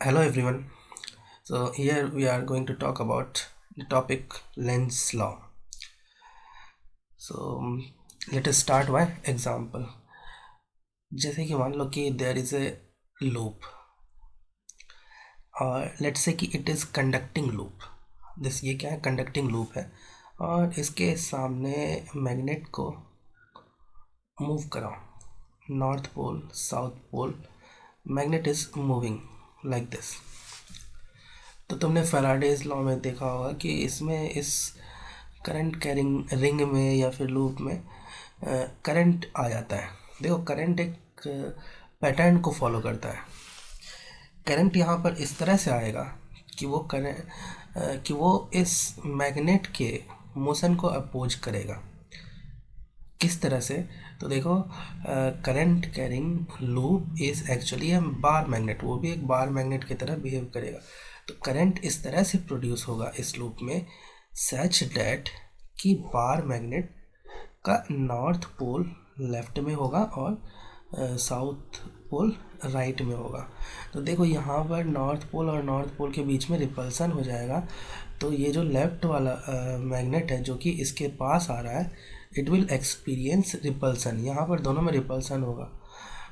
Hello everyone. So here we are going to talk about the topic Lenz's law. So let us start by example. जैसे कि मान लो कि there is a loop और let's say कि it is conducting loop. ये क्या है, conducting loop है और इसके सामने मैग्नेट को मूव कराओ, north pole south pole, magnet is moving like this. तो तुमने फैराडेज लॉ में देखा होगा कि इसमें इस करंट कैरिंग रिंग में या फिर लूप में करंट आ जाता है. देखो करंट एक पैटर्न को फॉलो करता है. करंट यहाँ पर इस तरह से आएगा कि वो इस मैग्नेट के मोशन को अपोज करेगा. किस तरह से? तो देखो current carrying loop is actually a bar magnet, वो भी एक बार मैग्नेट की तरह बिहेव करेगा. तो करंट इस तरह से प्रोड्यूस होगा इस लूप में सच डैट कि बार मैग्नेट का नॉर्थ पोल लेफ्ट में होगा और साउथ पोल राइट में होगा. तो देखो यहाँ पर नॉर्थ पोल और नॉर्थ पोल के बीच में रिपल्सन हो जाएगा. तो ये जो लेफ्ट वाला मैग्नेट है जो कि इसके पास आ रहा है, इट विल एक्सपीरियंस रिपल्सन. यहाँ पर दोनों में रिपल्सन होगा,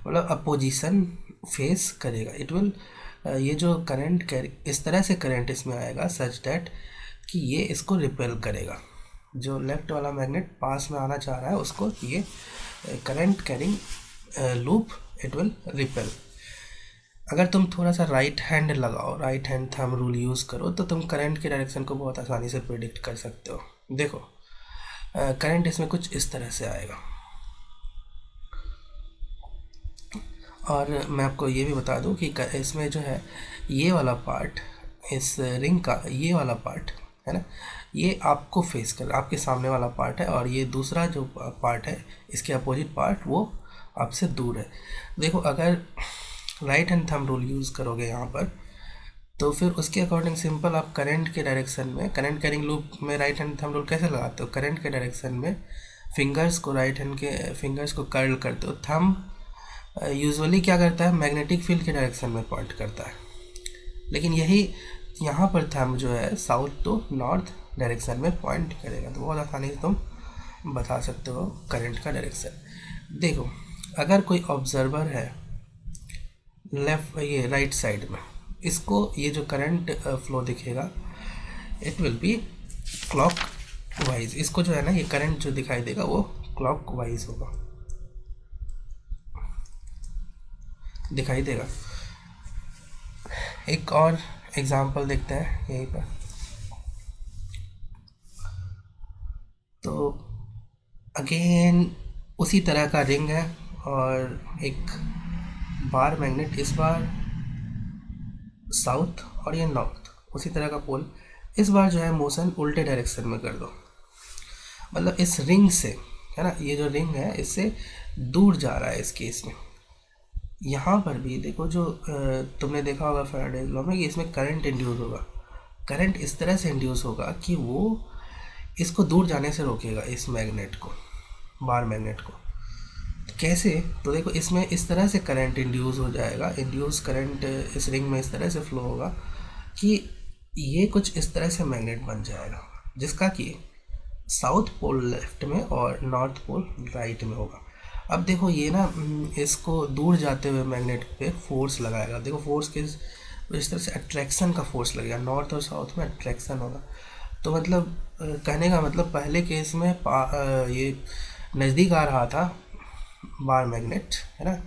मतलब अपोजिशन फेस करेगा. इट विल ये जो करंट कैरी इस तरह से करंट इसमें आएगा सच डैट कि ये इसको रिपेल करेगा. जो लेफ्ट वाला मैग्नेट पास में आना चाह रहा है उसको ये current carrying loop it will repel. अगर तुम थोड़ा सा राइट हैंड लगाओ, right hand thumb rule use करो, तो तुम करंट के डायरेक्शन को बहुत आसानी से प्रिडिक्ट कर सकते हो. देखो करंट इसमें कुछ इस तरह से आएगा. और मैं आपको ये भी बता दूं कि इसमें जो है ये वाला पार्ट, इस रिंग का ये वाला पार्ट है ना, ये आपको फेस कर, आपके सामने वाला पार्ट है, और ये दूसरा जो पार्ट है इसके अपोजिट पार्ट वो आपसे दूर है. देखो अगर right hand thumb rule use करोगे यहाँ पर, तो फिर उसके अकॉर्डिंग सिंपल आप करंट के डायरेक्शन में, करंट कैरिंग लूप में राइट हैंड थंब रूल कैसे लगाते हो? करंट के डायरेक्शन में फिंगर्स को, राइट हैंड के फिंगर्स को कर्ल करते हो. थंब यूजुअली क्या करता है, मैग्नेटिक फील्ड के डायरेक्शन में पॉइंट करता है, लेकिन यही यहाँ पर थंब जो है साउथ टू नॉर्थ डायरेक्शन में पॉइंट करेगा. तो बहुत आसानी से तुम बता सकते हो करंट का डायरेक्शन. देखो अगर कोई ऑब्जर्वर है लेफ्ट ये राइट साइड में, इसको ये जो करंट फ्लो दिखेगा it will be clock wise. इसको जो है ना, ये करंट जो दिखाई देगा वो क्लॉक वाइज होगा, दिखाई देगा. एक और एग्जांपल देखते हैं यहीं पर. तो अगेन उसी तरह का रिंग है और एक बार मैग्नेट, इस बार साउथ और ये नॉर्थ, उसी तरह का पोल. इस बार जो है मोशन उल्टे डायरेक्शन में कर दो, मतलब इस रिंग से, है ना, ये जो रिंग है इससे दूर जा रहा है इस केस में. यहाँ पर भी देखो जो तुमने देखा होगा फैराडेज लॉ में कि इसमें करंट इंड्यूस होगा. करंट इस तरह से इंड्यूस होगा कि वो इसको दूर जाने से रोकेगा, इस मैग्नेट को, बार मैग्नेट को. तो कैसे? तो देखो इसमें इस तरह से करंट इंड्यूस हो जाएगा, इंड्यूस करंट इस रिंग में इस तरह से फ्लो होगा कि ये कुछ इस तरह से मैग्नेट बन जाएगा जिसका कि साउथ पोल लेफ्ट में और नॉर्थ पोल राइट में होगा. अब देखो ये ना इसको दूर जाते हुए मैग्नेट पे फोर्स लगाएगा. देखो फोर्स किस इस तरह से अट्रैक्शन का फोर्स लगेगा, नॉर्थ और साउथ में अट्रैक्शन होगा. तो मतलब कहने का मतलब पहले केस में ये नज़दीक आ रहा था बार मैग्नेट, है ना,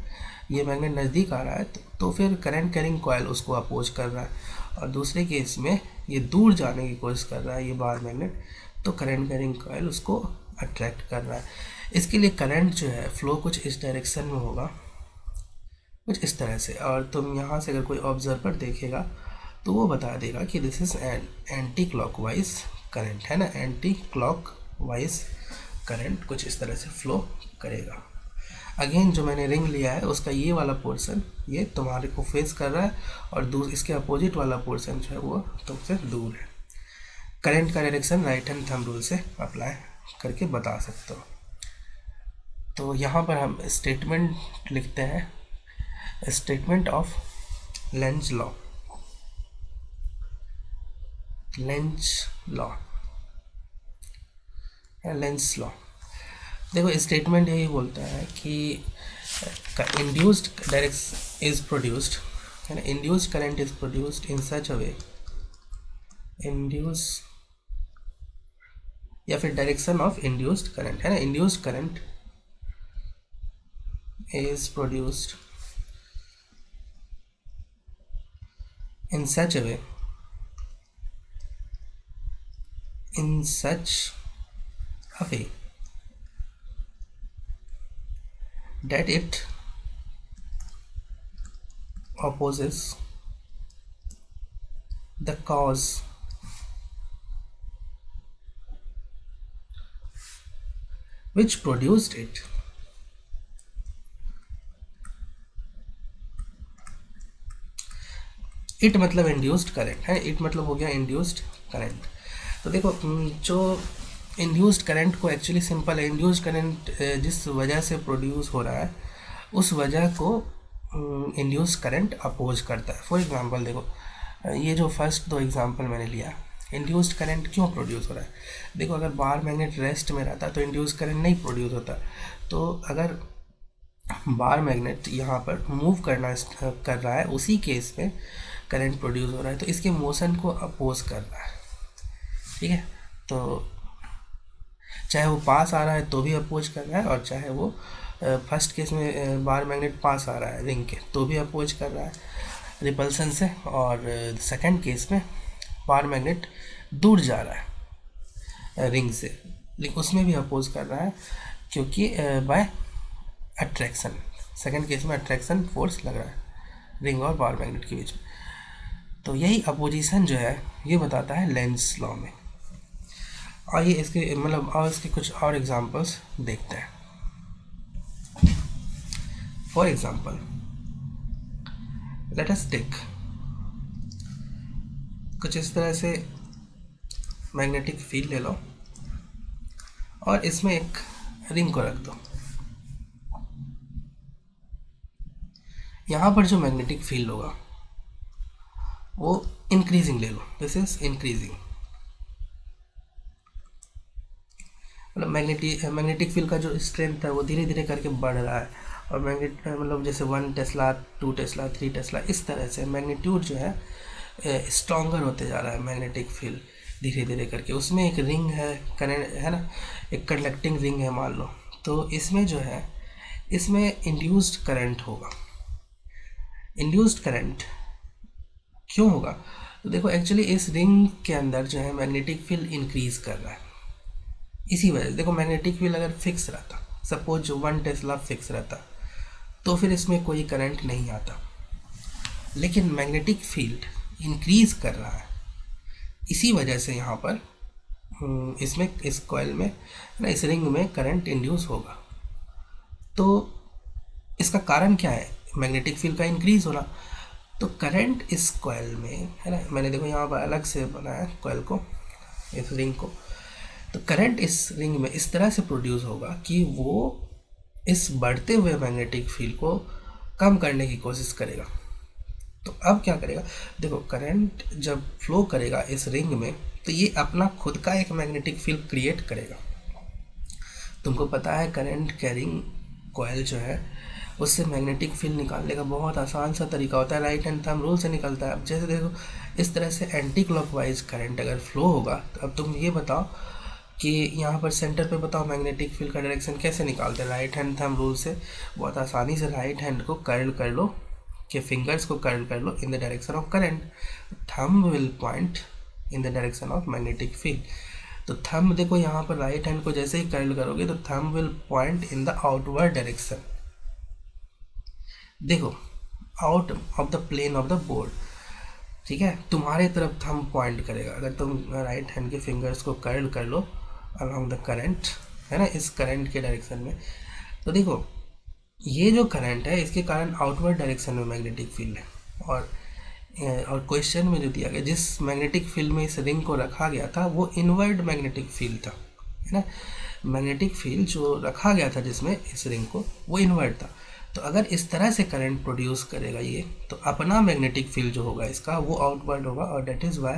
ये मैग्नेट नज़दीक आ रहा है, तो फिर करंट कैरिंग कॉइल उसको अपोज कर रहा है, और दूसरे केस में ये दूर जाने की कोशिश कर रहा है ये बार मैग्नेट, तो करंट कैरिंग कॉइल उसको अट्रैक्ट कर रहा है. इसके लिए करंट जो है फ्लो कुछ इस डायरेक्शन में होगा, कुछ इस तरह से. और तुम यहाँ से अगर कोई ऑब्जर्वर देखेगा तो वो बता देगा कि this is anti clockwise current, है ना, एंटी क्लॉकवाइज करंट कुछ इस तरह से फ्लो करेगा. अगेन जो मैंने रिंग लिया है उसका ये वाला पोर्शन ये तुम्हारे को फेस कर रहा है, और इसके अपोजिट वाला पोर्शन जो है वो तुमसे दूर है. करंट का direction right hand thumb rule से अप्लाई करके बता सकते हो. तो यहाँ पर हम स्टेटमेंट लिखते हैं, statement of Lenz law. Lenz law, Lenz law. देखो स्टेटमेंट यही बोलता है कि इंड्यूस्ड डायरेक्ट इज प्रोड्यूस्ड, है ना, induced current is produced in such a way, induce या फिर डायरेक्शन ऑफ इंड्यूस्ड करंट, है ना, induced current is produced in such a way, in such a way that it opposes the cause which produced it। It मतलब induced current है, it मतलब हो गया induced current. तो देखो जो इंड्यूस्ड करंट को एक्चुअली सिंपल है, इंड्यूस्ड करंट जिस वजह से प्रोड्यूस हो रहा है उस वजह को इंड्यूस्ड करंट अपोज करता है। फॉर एग्जांपल देखो ये जो फर्स्ट दो एग्जांपल मैंने लिया, इंड्यूस्ड करंट क्यों प्रोड्यूस हो रहा है। देखो अगर बार मैग्नेट रेस्ट में रहता तो इंड्यूस्ड करंट नहीं प्रोड्यूस होता। तो अगर बार मैग्नेट यहाँ पर मूव कर रहा है उसी केस में करंट प्रोड्यूस हो रहा है, तो इसके मोशन को अपोज कर रहा है, ठीक है। तो चाहे वो पास आ रहा है तो भी अपोज कर रहा है, और चाहे वो फर्स्ट केस में बार मैग्नेट पास आ रहा है रिंग के तो भी अपोज कर रहा है रिपल्सन से, और सेकंड केस में बार मैग्नेट दूर जा रहा है रिंग से लेकिन उसमें भी अपोज कर रहा है, क्योंकि बाय अट्रैक्शन, सेकंड केस में अट्रैक्शन फोर्स लग रहा है रिंग और बार मैग्नेट के बीच में। तो यही अपोजिशन जो है ये बताता है लेंज लॉ में। आइए इसके मतलब और इसके कुछ और एग्जांपल्स देखते हैं। For example let us take कुछ इस तरह से मैग्नेटिक फील्ड ले लो और इसमें एक रिंग को रख दो। यहाँ पर जो मैग्नेटिक फील्ड होगा वो इंक्रीजिंग ले लो, दिस इज इंक्रीजिंग, मतलब मैग्नेटिक फील्ड का जो स्ट्रेंथ है वो धीरे धीरे करके बढ़ रहा है, और मैग्नेट मतलब जैसे 1 टेस्ला 2 टेस्ला 3 टेस्ला इस तरह से मैग्नीट्यूड जो है स्ट्रॉन्गर होते जा रहा है मैग्नेटिक फील्ड धीरे धीरे करके। उसमें एक रिंग है करंट है ना, एक कंडक्टिंग रिंग है मान लो, तो इसमें जो है इसमें इंड्यूस्ड करंट होगा। इंड्यूस्ड करंट क्यों होगा, तो देखो एक्चुअली इस रिंग के अंदर जो है मैग्नेटिक फील्ड इंक्रीज कर रहा है, इसी वजह से। देखो मैग्नेटिक फील्ड अगर फिक्स रहता, सपोज 1 टेस्ला फिक्स रहता, तो फिर इसमें कोई करंट नहीं आता, लेकिन मैग्नेटिक फील्ड इंक्रीज कर रहा है, इसी वजह से यहाँ पर इसमें इस कॉइल में ना इस रिंग में करंट इंड्यूस होगा। तो इसका कारण क्या है, मैग्नेटिक फील्ड का इंक्रीज होना। तो करंट इस कॉइल में है ना, मैंने देखो यहाँ पर अलग से बनाया कॉइल को, इस रिंग को। तो करंट इस रिंग में इस तरह से प्रोड्यूस होगा कि वो इस बढ़ते हुए मैग्नेटिक फील्ड को कम करने की कोशिश करेगा। तो अब क्या करेगा, देखो करंट जब फ्लो करेगा इस रिंग में तो ये अपना खुद का एक मैग्नेटिक फील्ड क्रिएट करेगा। तुमको पता है करंट कैरिंग कॉइल जो है उससे मैग्नेटिक फील्ड निकालने का बहुत आसान सा तरीका होता है, राइट हैंड थंब रूल से निकलता है। अब जैसे देखो इस तरह से एंटी क्लॉकवाइज करंट अगर फ्लो होगा, तो अब तुम ये बताओ कि यहाँ पर सेंटर पे बताओ मैग्नेटिक फील्ड का डायरेक्शन कैसे निकालते हैं, राइट हैंड थंब रूल से। बहुत आसानी से राइट हैंड को कर्ल कर लो, के फिंगर्स को कर्ल कर लो in the direction of current, thumb will point in the direction of magnetic field. तो थंब देखो यहाँ पर राइट हैंड को जैसे ही कर्ल करोगे तो thumb will point in the outward direction, देखो out of the plane of the board, ठीक है, तुम्हारे तरफ थंब पॉइंट करेगा। अगर तुम राइट हैंड के फिंगर्स को कर्ल कर लो अलॉन्ग द करंट, है ना, इस करंट के डायरेक्शन में, तो देखो ये जो करंट है इसके कारण आउटवर्ड डायरेक्शन में मैग्नेटिक फील्ड है। और क्वेश्चन में जो दिया गया जिस मैग्नेटिक फील्ड में इस रिंग को रखा गया था वो इनवर्ड मैग्नेटिक फील्ड था, है ना, मैग्नेटिक फील्ड जो रखा गया था जिसमें इस रिंग को वो इनवर्ड था। तो अगर इस तरह से करंट प्रोड्यूस करेगा ये, तो अपना मैग्नेटिक फील्ड जो होगा इसका वो आउटवर्ड होगा, और that is why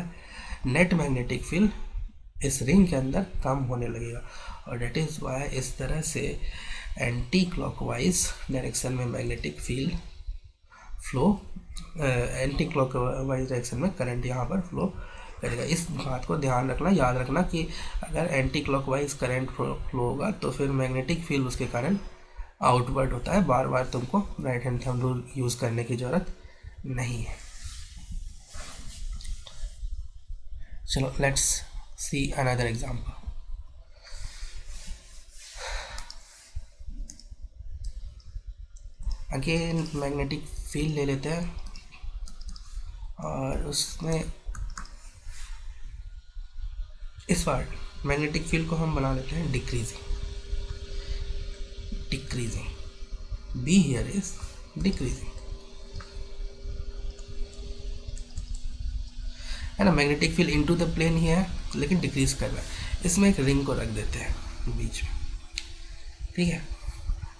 net magnetic field इस रिंग के अंदर कम होने लगेगा, और डेट इज़ वाई इस तरह से एंटी क्लॉकवाइज डायरेक्शन में magnetic field flow, anti clockwise direction में करंट यहाँ पर फ्लो करेगा। इस बात को ध्यान रखना, याद रखना कि अगर एंटी क्लॉकवाइज करंट फ्लो होगा तो फिर मैग्नेटिक फील्ड उसके कारण आउटवर्ड होता है। बार बार तुमको right hand thumb rule use करने की ज़रूरत नहीं है। चलो let's see another example. Again magnetic field ले लेते हैं और उसमें इस बार मैग्नेटिक फील्ड को हम बना लेते हैं decreasing, B here is decreasing, है ना। Magnetic field into the plane ही है लेकिन डिक्रीज कर रहा है। इसमें एक रिंग को रख देते हैं बीच में, ठीक है।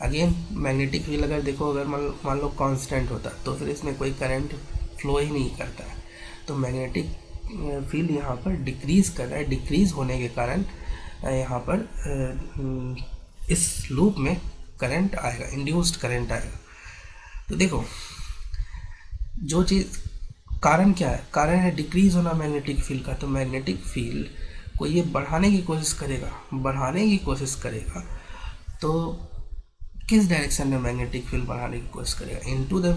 अगेन मैग्नेटिक फील्ड अगर देखो, अगर मान लो कांस्टेंट होता तो फिर इसमें कोई करंट फ्लो ही नहीं करता है। तो मैग्नेटिक फील्ड यहाँ पर डिक्रीज कर रहा है, डिक्रीज होने के कारण यहाँ पर इस लूप में करंट आएगा, इंड्यूस्ड करंट आएगा। तो देखो जो चीज़ कारण क्या है, कारण है डिक्रीज होना मैग्नेटिक फील्ड का। तो मैग्नेटिक फील्ड को ये बढ़ाने की कोशिश करेगा, तो किस डायरेक्शन में मैग्नेटिक फील्ड बढ़ाने की कोशिश करेगा? इनटू द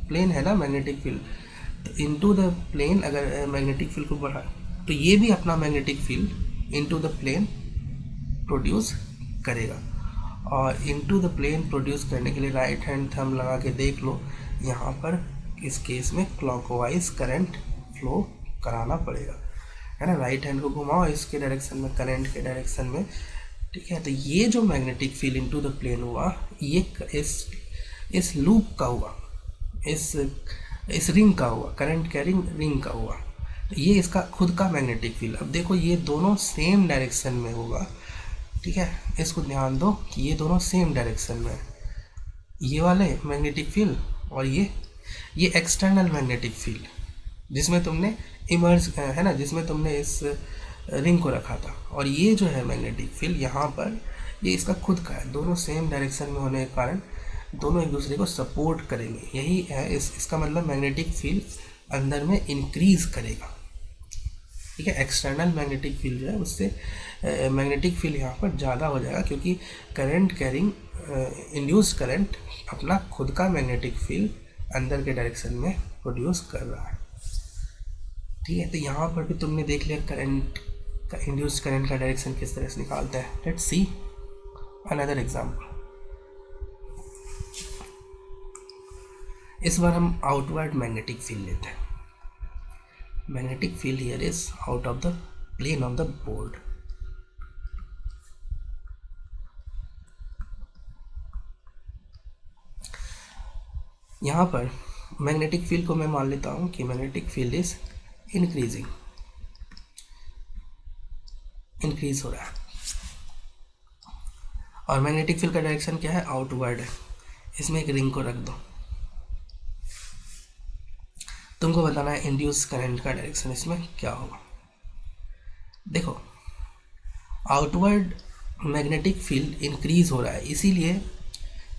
प्लेन है ना मैग्नेटिक फील्ड, तो इनटू द प्लेन अगर मैग्नेटिक फील्ड को बढ़ा तो ये भी अपना magnetic field into the plane produce करेगा। और इनटू द प्लेन प्रोड्यूस करने के लिए राइट हैंड थंब लगा के देख लो, यहाँ पर इस केस में क्लॉकवाइज करंट फ्लो कराना पड़ेगा, है ना। राइट हैंड को घुमाओ इसके डायरेक्शन में, करंट के डायरेक्शन में, ठीक है। तो ये जो magnetic field into the plane हुआ, ये इस लूप का हुआ, इस रिंग का हुआ, करंट कैरिंग रिंग का हुआ। तो ये इसका खुद का मैग्नेटिक फील्ड। अब देखो ये दोनों सेम डायरेक्शन में होगा, ठीक है। इसको ध्यान दो कि ये दोनों सेम डायरेक्शन में है, ये वाले मैग्नेटिक फील्ड और ये एक्सटर्नल मैग्नेटिक फील्ड जिसमें तुमने इमर्ज, है ना, जिसमें तुमने इस रिंग को रखा था। और ये जो है मैग्नेटिक फील्ड यहाँ पर, ये इसका खुद का है। दोनों सेम डायरेक्शन में होने के कारण दोनों एक दूसरे को सपोर्ट करेंगे, यही है इसका मतलब मैग्नेटिक फील्ड अंदर में इंक्रीज करेगा, ठीक है। एक्सटर्नल मैग्नेटिक फील्ड जो है उससे मैग्नेटिक फील्ड यहाँ पर ज़्यादा हो जाएगा, क्योंकि करंट कैरिंग इंड्यूस्ड करंट अपना खुद का मैग्नेटिक फील्ड अंदर के डायरेक्शन में प्रोड्यूस कर रहा है, ठीक है। तो यहाँ पर भी तुमने देख लिया करंट का, इंड्यूस्ड करंट का डायरेक्शन किस तरह से निकालते हैं। Let's see another example. इस बार हम आउटवर्ड मैग्नेटिक फील्ड लेते हैं। Magnetic field here is out of the plane of the board. यहाँ पर मैग्नेटिक फील्ड को मैं मान लेता हूँ कि मैग्नेटिक फील्ड इज इंक्रीज हो रहा है, और मैग्नेटिक फील्ड का डायरेक्शन क्या है? आउटवर्ड है। इसमें एक रिंग को रख दो, तुमको बताना है इंड्यूस करंट का डायरेक्शन इसमें क्या होगा। देखो आउटवर्ड मैग्नेटिक फील्ड इंक्रीज हो रहा है, इसीलिए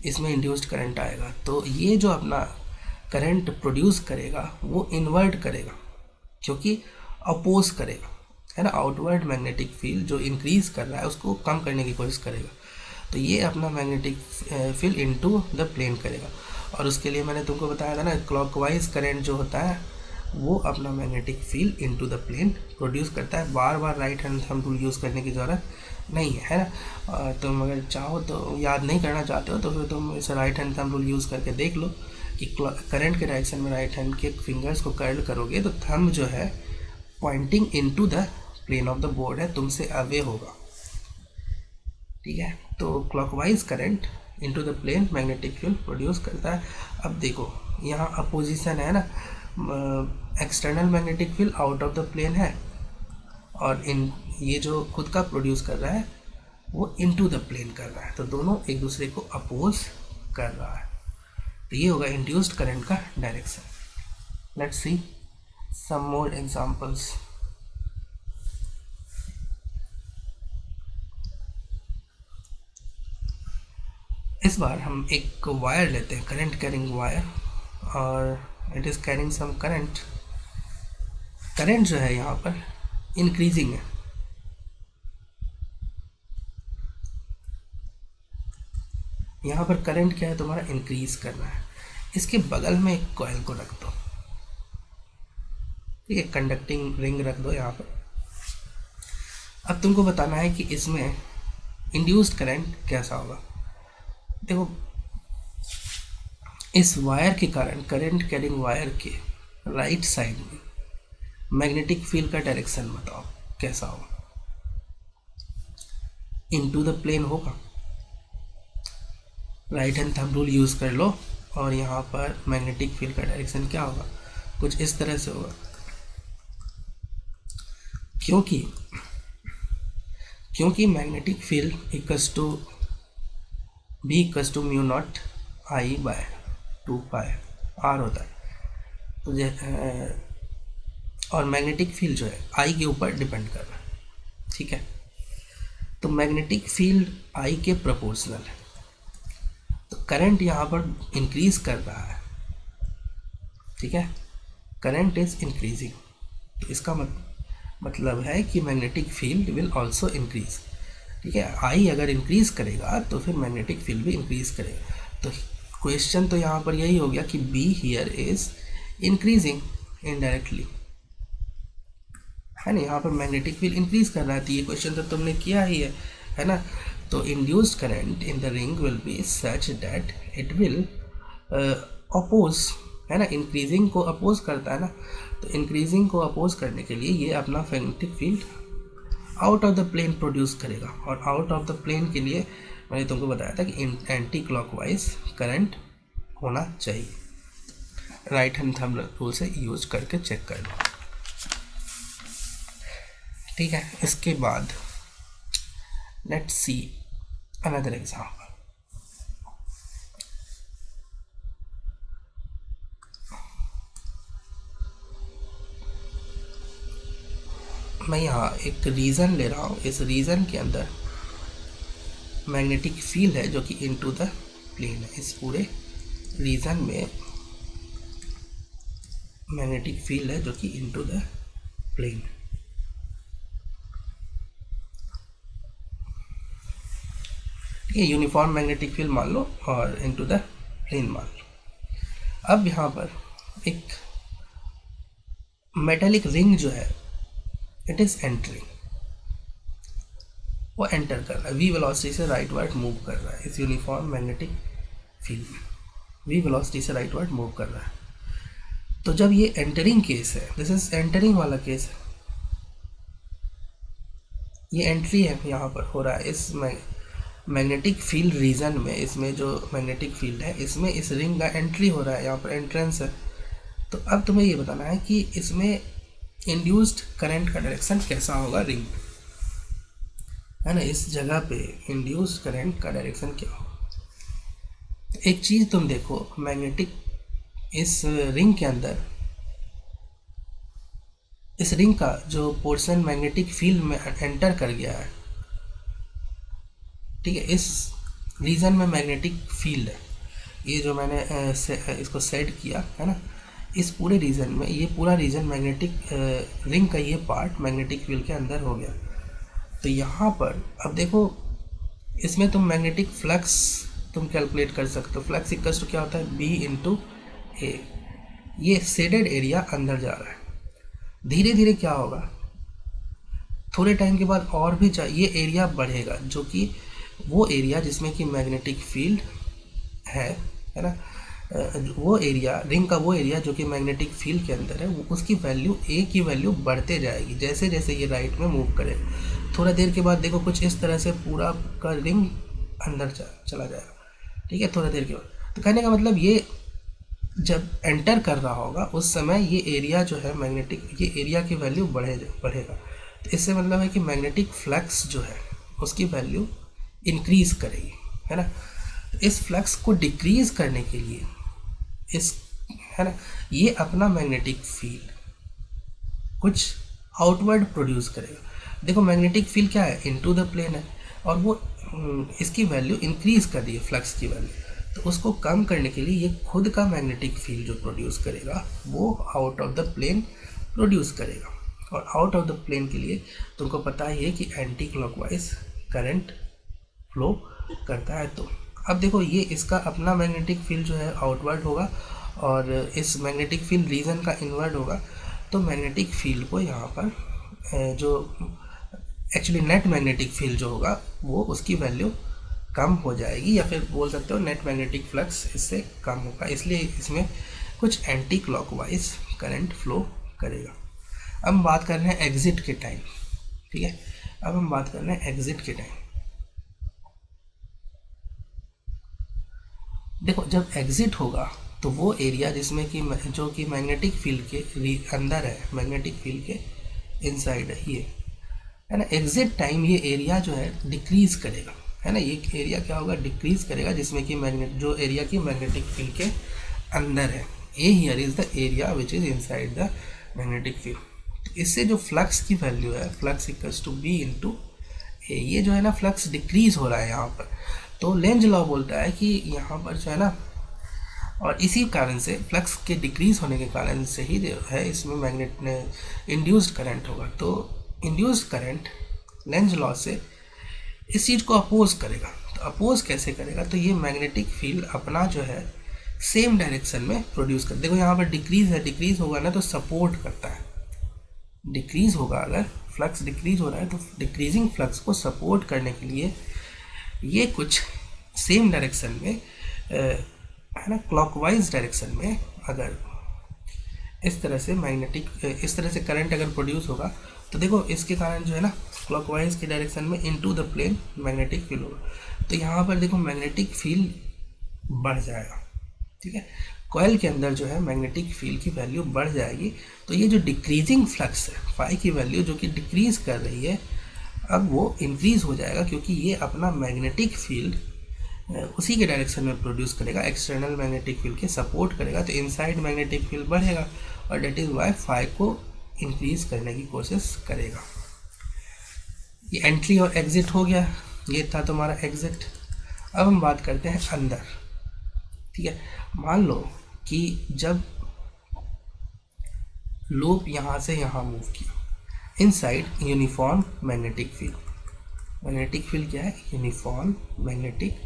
इसमें इंड्यूस्ड करंट आएगा। तो ये जो अपना करंट प्रोड्यूस करेगा वो इन्वर्ट करेगा, क्योंकि अपोज करेगा, है ना। आउटवर्ड मैग्नेटिक फील्ड जो इंक्रीज कर रहा है उसको कम करने की कोशिश करेगा। तो ये अपना magnetic field into the plane करेगा, और उसके लिए मैंने तुमको बताया था ना, क्लॉकवाइज करंट जो होता है वो अपना magnetic field into the plane produce करता है। बार बार right hand thumb rule use करने की ज़रूरत नहीं है ना। तुम अगर चाहो तो, याद नहीं करना चाहते हो तो फिर तुम इस right hand thumb rule use करके देख लो कि करंट के डायरेक्शन में राइट हैंड के फिंगर्स को कर्ल करोगे तो थंब जो है pointing into the plane of the board है, तुमसे अवे होगा, ठीक है। तो clockwise current into the plane magnetic field produce करता है। अब देखो यहाँ अपोजिशन है ना, external magnetic field out of the plane है, और ये जो खुद का प्रोड्यूस कर रहा है वो इनटू द प्लेन कर रहा है। तो दोनों एक दूसरे को अपोज कर रहा है। तो ये होगा इंड्यूस्ड करंट का direction. Let's see some more examples. इस बार हम एक वायर लेते हैं, करंट कैरिंग वायर, और it is carrying some current. Current जो है यहाँ पर इंक्रीजिंग है, यहाँ पर करंट क्या है तुम्हारा, इंक्रीज करना है। इसके बगल में एक कॉइल को रख दो, ठीक है, कंडक्टिंग रिंग रख दो यहाँ पर। अब तुमको बताना है कि इसमें इंड्यूस्ड करंट कैसा होगा। देखो, इस वायर के कारण, करंट कैरिंग वायर के राइट साइड में मैग्नेटिक फील्ड का डायरेक्शन बताओ कैसा होगा। इनटू द प्लेन होगा, right hand thumb rule use कर लो, और यहाँ पर मैग्नेटिक फील्ड का डायरेक्शन क्या होगा, कुछ इस तरह से होगा। क्योंकि magnetic field equals to B equals to mu naught I by 2 pi R होता है, तो और मैग्नेटिक फील्ड जो है आई के ऊपर डिपेंड कर रहा है, ठीक है। तो मैग्नेटिक फील्ड आई के प्रोपोर्शनल है, तो करंट यहाँ पर इंक्रीज कर रहा है, ठीक है, करंट इज इंक्रीजिंग। तो इसका मतलब है कि magnetic field will also increase, ठीक है। आई अगर इंक्रीज करेगा तो फिर मैग्नेटिक फील्ड भी इंक्रीज करेगा। तो क्वेश्चन तो यहाँ पर यही हो गया कि B here is increasing indirectly, है ना, यहाँ पर मैग्नेटिक फील्ड इंक्रीज कर रहा है, तो ये क्वेश्चन तो तुमने किया ही है ना। तो induced current in the ring will be such that it will oppose, है ना, इंक्रीजिंग को अपोज करता है ना, तो इंक्रीजिंग को अपोज करने के लिए ये अपना magnetic field out of the plane produce करेगा, और आउट ऑफ द प्लेन के लिए मैंने तुमको बताया था कि एंटी क्लॉकवाइज करंट होना चाहिए। राइट हैंड थंब रूल से यूज करके चेक कर लो, ठीक है। इसके बाद लेट्स सी अनदर एग्जाम्पल। मैं यहाँ एक रीजन ले रहा हूँ, इस रीजन के अंदर मैग्नेटिक फील्ड है जो कि इनटू द प्लेन है। इस पूरे रीजन में मैग्नेटिक फील्ड है जो कि इनटू द प्लेन, ये यूनिफॉर्म मैग्नेटिक फील्ड मान लो और इनटू द प्लेन मान लो। अब यहाँ पर एक मेटेलिक रिंग जो है इट इज एंटरिंग, वो एंटर कर रहा है, वी वेलोसिटी से राइट वर्ड मूव कर रहा है इस यूनिफॉर्म मैग्नेटिक फील्ड में, वी वेलोसिटी से राइट वर्ड मूव कर रहा है। तो जब ये एंटरिंग केस है, दिस इज एंटरिंग वाला केस है, ये एंट्री है यहाँ पर हो रहा है इस मैग्नेटिक फील्ड रीजन में, इसमें जो मैग्नेटिक फील्ड है इसमें इस रिंग का एंट्री हो रहा है, यहाँ पर एंट्रेंस है। तो अब तुम्हें ये बताना है कि इसमें इंड्यूस्ड करंट का डायरेक्शन कैसा होगा रिंग, है ना, इस जगह पे इंड्यूस्ड करंट का डायरेक्शन क्या होगा। एक चीज़ तुम देखो, मैग्नेटिक इस रिंग के अंदर, इस रिंग का जो पोर्शन मैग्नेटिक फील्ड में एंटर कर गया है, ठीक है, इस रीजन में मैग्नेटिक फील्ड है, ये जो मैंने इसको सेट किया है ना, इस पूरे रीजन में, ये पूरा रीजन मैग्नेटिक रिंग का ये पार्ट मैग्नेटिक फील्ड के अंदर हो गया। तो यहाँ पर अब देखो, इसमें तुम मैग्नेटिक फ्लक्स तुम कैलकुलेट कर सकते हो। फ्लक्स इक्वल्स टू क्या होता है, बी इंटू ए। ये शेडेड एरिया अंदर जा रहा है, धीरे धीरे क्या होगा, थोड़े टाइम के बाद और भी ये एरिया बढ़ेगा, जो कि वो एरिया जिसमें कि मैग्नेटिक फील्ड है ना, वो एरिया, रिंग का वो एरिया जो कि मैग्नेटिक फील्ड के अंदर है, उसकी वैल्यू, ए की वैल्यू बढ़ते जाएगी जैसे जैसे ये राइट में मूव करे। थोड़ा देर के बाद देखो कुछ इस तरह से पूरा का रिंग अंदर चला जाएगा, ठीक है, थोड़ा देर के बाद। तो कहने का मतलब ये जब एंटर कर रहा होगा उस समय ये एरिया जो है मैग्नेटिक, ये एरिया की वैल्यू बढ़ेगा। तो इससे मतलब है कि मैग्नेटिक फ्लक्स जो है उसकी वैल्यू इंक्रीज करेगी, है ना। इस फ्लक्स को डिक्रीज करने के लिए इस, है ना, ये अपना मैग्नेटिक फील्ड कुछ आउटवर्ड प्रोड्यूस करेगा। देखो मैग्नेटिक फील्ड क्या है, इनटू द प्लेन है, और वो इसकी वैल्यू इंक्रीज़ कर रही है, फ्लक्स की वैल्यू, तो उसको कम करने के लिए ये खुद का मैग्नेटिक फील्ड जो प्रोड्यूस करेगा वो out of the plane produce करेगा। और आउट ऑफ द प्लेन के लिए तुमको पता ही है कि एंटी क्लॉकवाइज करंट फ्लो करता है। तो अब देखो ये इसका अपना मैग्नेटिक फील्ड जो है आउटवर्ड होगा और इस मैग्नेटिक फील्ड रीजन का इनवर्ड होगा, तो मैग्नेटिक फील्ड को यहाँ पर जो एक्चुअली नेट मैग्नेटिक फील्ड जो होगा वो उसकी वैल्यू कम हो जाएगी, या फिर बोल सकते हो नेट मैग्नेटिक फ्लक्स इससे कम होगा, इसलिए इसमें कुछ एंटी क्लॉकवाइज करंट फ्लो करेगा। अब हम बात कर रहे हैं एग्जिट के टाइम, ठीक है। अब हम बात कर रहे हैं एग्जिट के टाइम। देखो जब एग्जिट होगा तो वो एरिया जिसमें कि जो कि मैग्नेटिक फील्ड के अंदर है, मैग्नेटिक फील्ड के इनसाइड है, ये है ना, एग्जिट टाइम ये एरिया जो है डिक्रीज करेगा, है ना, ये एरिया क्या होगा, डिक्रीज करेगा, जिसमें कि जो एरिया की मैग्नेटिक फील्ड के अंदर है, A here is the area which is inside the magnetic field. तो इससे जो फ्लक्स की वैल्यू है, flux equals to B into A, ये जो है ना फ्लक्स डिक्रीज हो रहा है यहाँ पर। तो लेंज लॉ बोलता है कि यहाँ पर जो है ना, और इसी कारण से फ्लक्स के डिक्रीज होने के कारण से ही जो है इसमें मैग्नेट ने इंड्यूस्ड करंट होगा। तो इंड्यूस्ड करंट लेंज लॉ से इस चीज़ को अपोज करेगा। तो अपोज कैसे करेगा, तो ये मैग्नेटिक फील्ड अपना जो है सेम डायरेक्शन में प्रोड्यूस कर, देखो यहाँ पर डिक्रीज है, डिक्रीज होगा ना तो सपोर्ट करता है, डिक्रीज होगा, अगर फ्लक्स डिक्रीज हो रहा है तो डिक्रीजिंग फ्लक्स को सपोर्ट करने के लिए ये कुछ सेम डायरेक्शन में है ना, क्लॉकवाइज डायरेक्शन में, अगर इस तरह से मैग्नेटिक इस तरह से करंट अगर प्रोड्यूस होगा तो देखो इसके कारण जो है ना क्लॉकवाइज की डायरेक्शन में into the plane magnetic field होगा। तो यहाँ पर देखो मैग्नेटिक फील्ड बढ़ जाएगा, ठीक है, कॉइल के अंदर जो है मैग्नेटिक फील्ड की वैल्यू बढ़ जाएगी। तो ये जो डिक्रीजिंग फ्लक्स है, फाई की वैल्यू जो कि डिक्रीज कर रही है, अब वो इंक्रीज हो जाएगा, क्योंकि ये अपना मैग्नेटिक फील्ड उसी के डायरेक्शन में प्रोड्यूस करेगा, एक्सटर्नल मैग्नेटिक फील्ड के सपोर्ट करेगा, तो इनसाइड मैग्नेटिक फील्ड बढ़ेगा और डेट इज़ वाई फाई को इंक्रीज करने की कोशिश करेगा। ये एंट्री और एग्जिट हो गया, ये था तुम्हारा एग्जिट। अब हम बात करते हैं अंदर, ठीक है। मान लो कि जब लूप यहाँ से यहाँ मूव किया, inside uniform magnetic field, magnetic field क्या है, uniform magnetic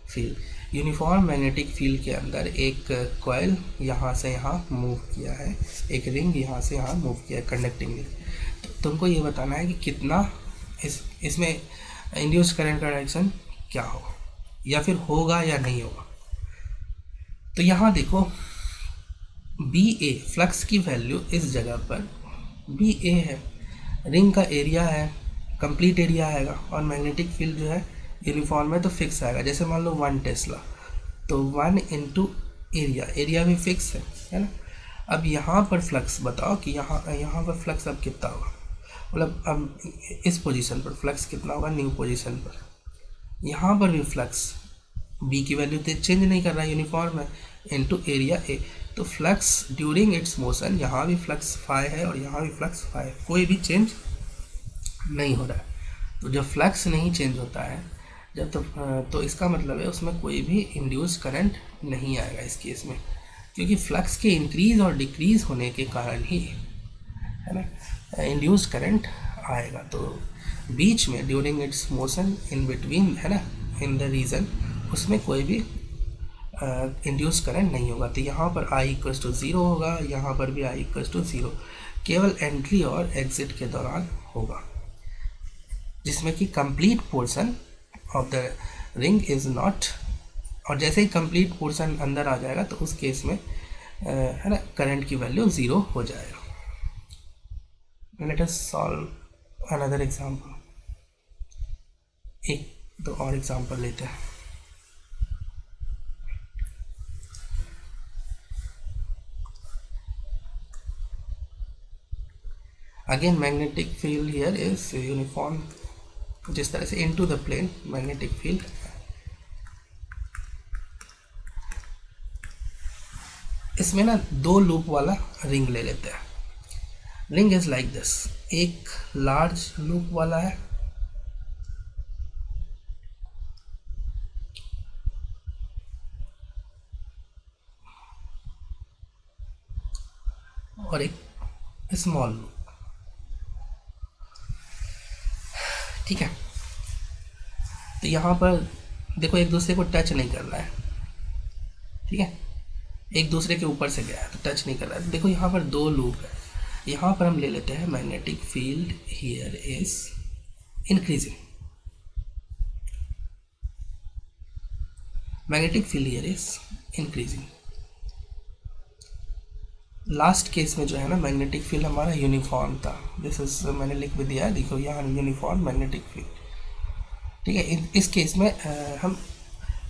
field, uniform magnetic field के अंदर एक कॉइल यहाँ से यहाँ मूव किया है, एक रिंग यहाँ से यहाँ मूव किया है, कंडक्टिंग रिंग। तो तुमको ये बताना है कि कितना इसमें इंड्यूस्ड करंट का डायरेक्शन क्या होगा, या फिर होगा या नहीं होगा। तो यहाँ देखो बी ए फ्लक्स की वैल्यू इस जगह पर बी ए है, रिंग का एरिया है, कंप्लीट एरिया आएगा, और मैग्नेटिक फील्ड जो है यूनिफॉर्म है तो फिक्स आएगा। जैसे मान लो 1 टेस्ला, तो 1 इंटू एरिया, एरिया भी फिक्स है ना। अब यहाँ पर फ्लक्स बताओ कि यहाँ पर फ्लक्स अब कितना होगा, मतलब अब इस पोजीशन पर फ्लक्स कितना होगा, न्यू पोजीशन पर, यहाँ पर भी फ्लक्स बी की वैल्यू चेंज नहीं कर रहा है, यूनिफॉर्म है, इंटू एरिया ए। तो फ्लक्स ड्यूरिंग इट्स मोशन, यहाँ भी फ्लक्स फाई है और यहाँ भी फ्लक्स फाई है, कोई भी चेंज नहीं हो रहा है। तो जब फ्लक्स नहीं चेंज होता है जब तो इसका मतलब है उसमें कोई भी इंड्यूस करंट नहीं आएगा इस केस में, क्योंकि फ्लक्स के इंक्रीज और डिक्रीज होने के कारण ही, है ना, इंड्यूस करंट आएगा। तो बीच में during its motion, in between, है ना, इन द रीजन, उसमें कोई भी इंड्यूस करंट नहीं होगा। तो यहाँ पर I इक्वल्स टू 0 होगा, यहाँ पर भी I इक्वल्स टू 0, केवल एंट्री और एग्जिट के दौरान होगा, जिसमें कि complete portion of the ring is not, और जैसे ही कंप्लीट पोर्शन अंदर आ जाएगा तो उस केस में है ना करंट की वैल्यू 0 हो जाएगा। Let us solve another example, एक दो और एग्जांपल लेते हैं। Again magnetic field here is uniform, जिस तरह से into the plane magnetic field. इसमें ना 2 लूप वाला रिंग ले लेते हैं। रिंग इज लाइक दिस, एक लार्ज लूप वाला है और एक स्मॉल लूप। ठीक है, तो यहाँ पर देखो एक दूसरे को टच नहीं कर रहा है। ठीक है, एक दूसरे के ऊपर से गया है तो टच नहीं कर रहा है। देखो यहाँ पर दो लूप है। यहाँ पर हम ले लेते हैं magnetic field here is increasing, magnetic field here is increasing. Last case में जो है ना मैग्नेटिक फील्ड हमारा यूनिफॉर्म था। दिस इज मैंने लिख भी दिया है, देखो यहाँ यूनिफॉर्म मैग्नेटिक फील्ड। ठीक है, इस केस में हम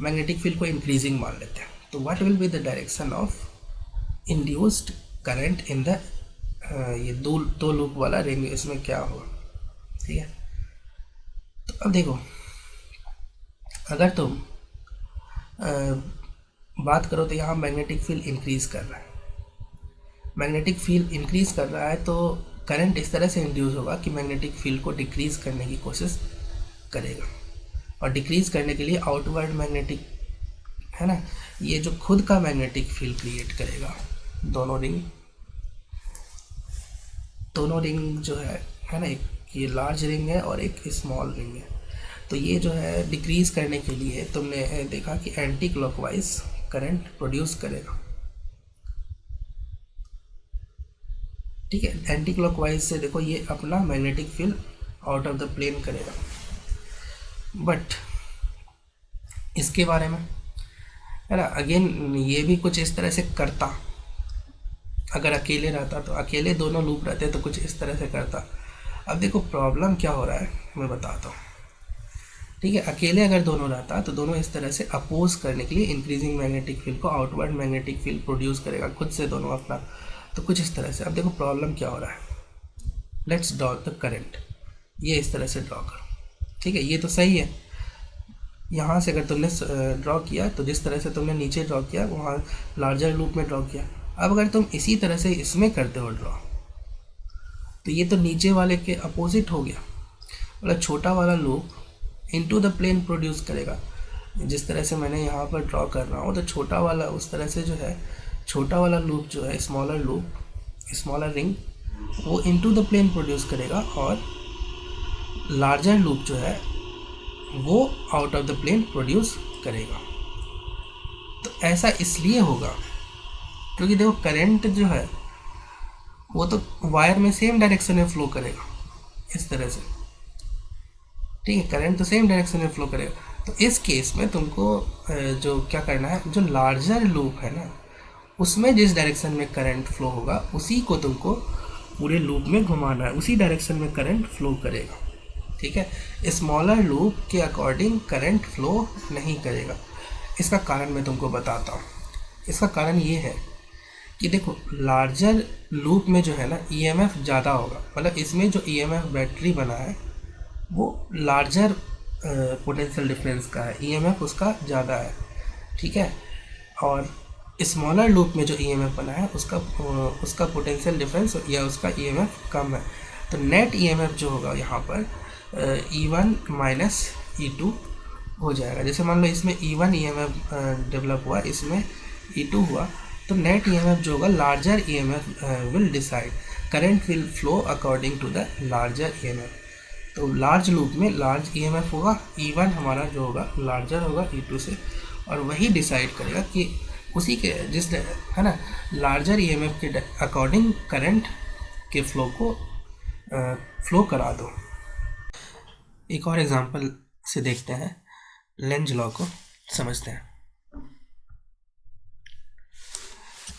मैग्नेटिक फील्ड को इंक्रीजिंग मान लेते हैं। तो what will be the direction of induced current in the ये दो लूप वाला रिंग, इसमें क्या होगा। ठीक है, तो अब देखो अगर तुम बात करो तो यहाँ मैग्नेटिक फील्ड इंक्रीज कर रहा है। मैग्नेटिक फील्ड इंक्रीज कर रहा है तो करंट इस तरह से इंड्यूस होगा कि मैग्नेटिक फील्ड को डिक्रीज करने की कोशिश करेगा। और डिक्रीज करने के लिए आउटवर्ड मैग्नेटिक है ना, ये जो खुद का मैग्नेटिक फील्ड क्रिएट करेगा। दोनों रिंग जो है ना, एक ये लार्ज रिंग है और एक स्मॉल रिंग है। तो ये जो है डिक्रीज करने के लिए तुमने देखा कि एंटी क्लॉकवाइज करंट प्रोड्यूस करेगा। ठीक है, एंटी क्लॉकवाइज से देखो ये अपना magnetic field out of the plane करेगा। बट इसके बारे में है ना, अगेन ये भी कुछ इस तरह से करता। अगर अकेले रहता तो अकेले दोनों लूप रहते तो कुछ इस तरह से करता। अब देखो प्रॉब्लम क्या हो रहा है मैं बताता हूँ। ठीक है, अकेले अगर दोनों रहता तो दोनों इस तरह से अपोज करने के लिए इंक्रीजिंग मैग्नेटिक फील्ड को आउटवर्ड मैग्नेटिक फील्ड प्रोड्यूस करेगा खुद से दोनों अपना। तो कुछ इस तरह से। अब देखो प्रॉब्लम क्या हो रहा है। लेट्स ड्रॉ द करंट, ये इस तरह से ड्रॉ करो। ठीक है, ये तो सही है। यहाँ से अगर तुमने ड्रॉ किया तो जिस तरह से तुमने नीचे ड्रॉ किया वहाँ लार्जर लूप में ड्रॉ किया। अब अगर तुम इसी तरह से इसमें करते हो ड्रॉ तो ये तो नीचे वाले के अपोजिट हो गया। मतलब छोटा वाला loop into the plane produce करेगा। जिस तरह से मैंने यहाँ पर ड्रॉ कर रहा हूँ तो छोटा वाला उस तरह से जो है, छोटा वाला लूप जो है स्मॉलर लूप, स्मॉलर रिंग, वो इनटू द प्लेन प्रोड्यूस करेगा और लार्जर लूप जो है वो out of the plane produce करेगा। तो ऐसा इसलिए होगा क्योंकि देखो करंट जो है वो तो वायर में सेम डायरेक्शन में फ्लो करेगा इस तरह से। ठीक है, करंट तो सेम डायरेक्शन में फ्लो करेगा। तो इस केस में तुमको जो क्या करना है, जो लार्जर लूप है ना उसमें जिस डायरेक्शन में करंट फ्लो होगा उसी को तुमको पूरे लूप में घुमाना है, उसी डायरेक्शन में करंट फ्लो करेगा। ठीक है, स्मॉलर लूप के अकॉर्डिंग करंट फ्लो नहीं करेगा। इसका कारण मैं तुमको बताता हूँ। इसका कारण ये है कि देखो लार्जर लूप में जो है ना ईएमएफ ज़्यादा होगा। मतलब इसमें जो ईएमएफ बैटरी बना है वो लार्जर पोटेंशियल डिफरेंस का है, ईएमएफ उसका ज़्यादा है। ठीक है, और स्मॉलर लूप में जो ईएमएफ बना है उसका पोटेंशियल डिफरेंस या उसका ईएमएफ कम है। तो नेट ईएमएफ जो होगा यहाँ पर E1 माइनस E2 हो जाएगा। जैसे मान लो इसमें E1 ईएमएफ डेवलप हुआ, इसमें E2 हुआ, तो नेट ईएमएफ जो होगा larger EMF will decide, current will flow according to the larger EMF. तो लार्ज लूप में लार्ज ईएमएफ होगा, E1 हमारा जो होगा लार्जर होगा E2 से, और वही डिसाइड करेगा कि उसी के जिस है ना लार्जर ईएमएफ के अकॉर्डिंग करंट के फ्लो को फ्लो करा दो। एक और एग्जांपल से देखते हैं, लेंज लॉ को समझते हैं।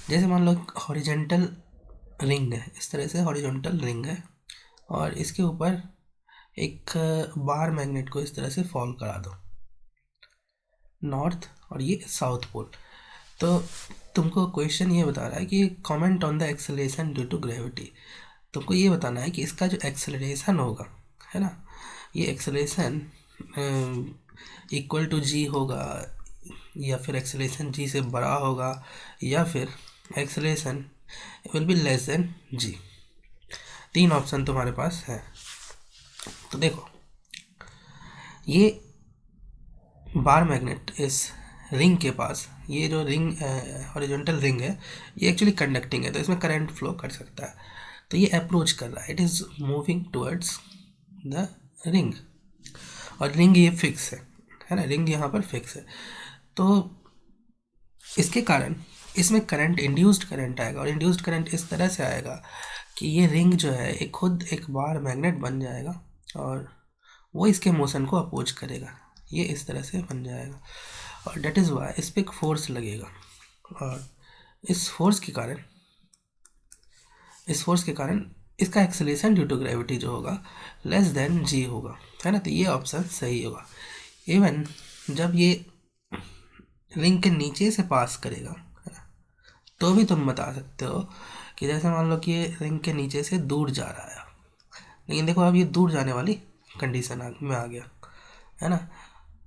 जैसे मान लो हॉरिजॉन्टल रिंग है, इस तरह से हॉरिजॉन्टल रिंग है और इसके ऊपर एक बार मैग्नेट को इस तरह से फॉल करा दो, नॉर्थ और ये साउथ पोल। तो तुमको क्वेश्चन ये बता रहा है कि comment on the acceleration due to gravity. तुमको ये बताना है कि इसका जो एक्सेलरेशन होगा है ना, ये एक्सेलरेशन इक्वल टू जी होगा या फिर एक्सेलरेशन जी से बड़ा होगा या फिर acceleration will be less than g. तीन ऑप्शन तुम्हारे पास है। तो देखो ये बार मैग्नेट इज रिंग के पास, ये जो रिंग हॉरिजॉन्टल रिंग है ये एक्चुअली कंडक्टिंग है, तो इसमें करंट फ्लो कर सकता है। तो ये अप्रोच कर रहा है, it is moving towards the ring, और रिंग ये फिक्स है ना, रिंग यहाँ पर फिक्स है। तो इसके कारण इसमें करंट, इंड्यूस्ड करंट आएगा, और इंड्यूस्ड करंट इस तरह से आएगा कि ये रिंग जो है एक खुद एक बार मैग्नेट बन जाएगा, और वो इसके मोशन को अपोज करेगा, ये इस तरह से बन जाएगा, और डेट इज़ वाई इस पर एक फोर्स लगेगा, और इस फोर्स के कारण इसका एक्सेलरेशन ड्यू टू ग्रेविटी जो होगा लेस देन जी होगा, है ना। तो ये ऑप्शन सही होगा। इवन जब ये रिंग के नीचे से पास करेगा, है ना, तो भी तुम बता सकते हो कि जैसे मान लो कि ये रिंग के नीचे से दूर जा रहा है, लेकिन देखो अब ये दूर जाने वाली कंडीशन में आ गया, है ना।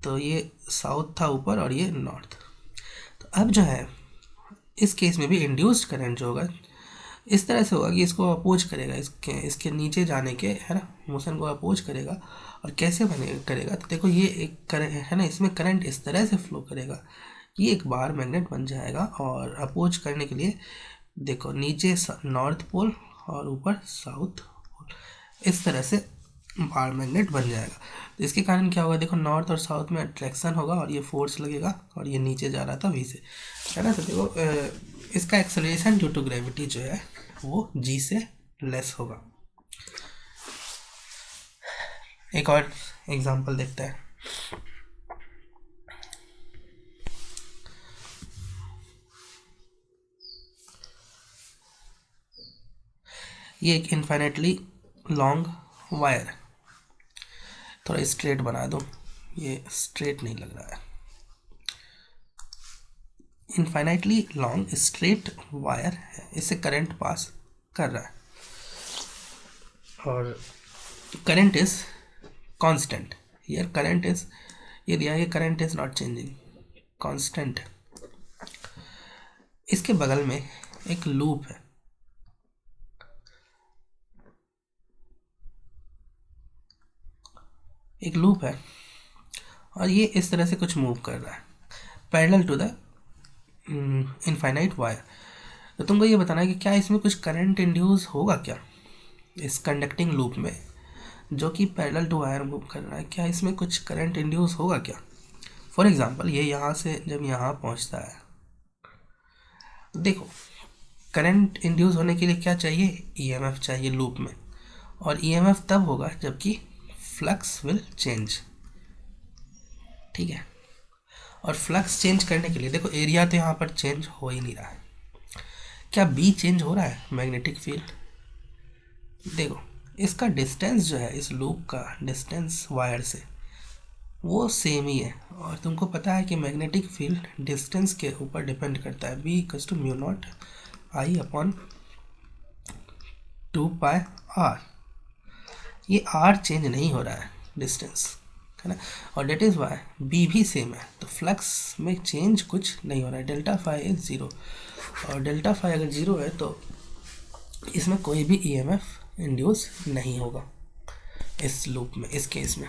तो ये साउथ था ऊपर और ये नॉर्थ। तो अब जो है इस केस में भी इंड्यूस्ड करंट जो होगा इस तरह से होगा कि इसको अपोज करेगा, इसके नीचे जाने के, है ना, मोशन को अपोज करेगा। और कैसे करेगा, तो देखो ये एक करंट है ना, इसमें करंट इस तरह से फ्लो करेगा, ये एक बार मैग्नेट बन जाएगा, और अपोज करने के लिए देखो नीचे नॉर्थ पोल और ऊपर साउथ पोल, इस तरह से बार मैग्नेट बन जाएगा। तो इसके कारण क्या होगा, देखो नॉर्थ और साउथ में अट्रैक्शन होगा, और ये फोर्स लगेगा, और ये नीचे जा रहा था वी से, है ना। तो देखो इसका एक्सेलरेशन ड्यू टू ग्रेविटी जो है वो जी से लेस होगा। एक और एग्जांपल देखते हैं। ये एक इन्फाइनेटली लॉन्ग वायर है, थोड़ा स्ट्रेट बना दो, ये स्ट्रेट नहीं लग रहा है। इन्फाइनाइटली लॉन्ग स्ट्रेट वायर है, इससे करंट पास कर रहा है, और current is constant. Here current is, ये दिया है current is not changing, constant है। इसके बगल में एक लूप है, और ये इस तरह से कुछ मूव कर रहा है parallel to the infinite wire. तो तुमको ये बताना है कि क्या इसमें कुछ करंट इंड्यूस होगा क्या, इस कंडक्टिंग लूप में जो कि पैरेलल टू वायर मूव कर रहा है, क्या इसमें कुछ करंट इंड्यूस होगा क्या। फॉर एग्जांपल ये यहाँ से जब यहाँ पहुँचता है, देखो करंट इंड्यूस होने के लिए क्या चाहिए, ईएमएफ चाहिए लूप में, और ईएमएफ तब होगा जबकि फ्लक्स विल चेंज, ठीक है। और फ्लक्स चेंज करने के लिए देखो एरिया तो यहाँ पर चेंज हो ही नहीं रहा है, क्या बी चेंज हो रहा है, मैग्नेटिक फील्ड। देखो इसका डिस्टेंस जो है, इस लूप का डिस्टेंस वायर से वो सेम ही है, और तुमको पता है कि मैग्नेटिक फील्ड डिस्टेंस के ऊपर डिपेंड करता है, B equals to mu naught I upon 2πr। ये आर चेंज नहीं हो रहा है डिस्टेंस, है ना, और डेट इज़ वाई बी भी सेम है, तो फ्लक्स में चेंज कुछ नहीं हो रहा है। डेल्टा फाई इज ज़ीरो, और डेल्टा फाई अगर ज़ीरो है तो इसमें कोई भी ईएमएफ इंड्यूस नहीं होगा इस लूप में, इस केस में।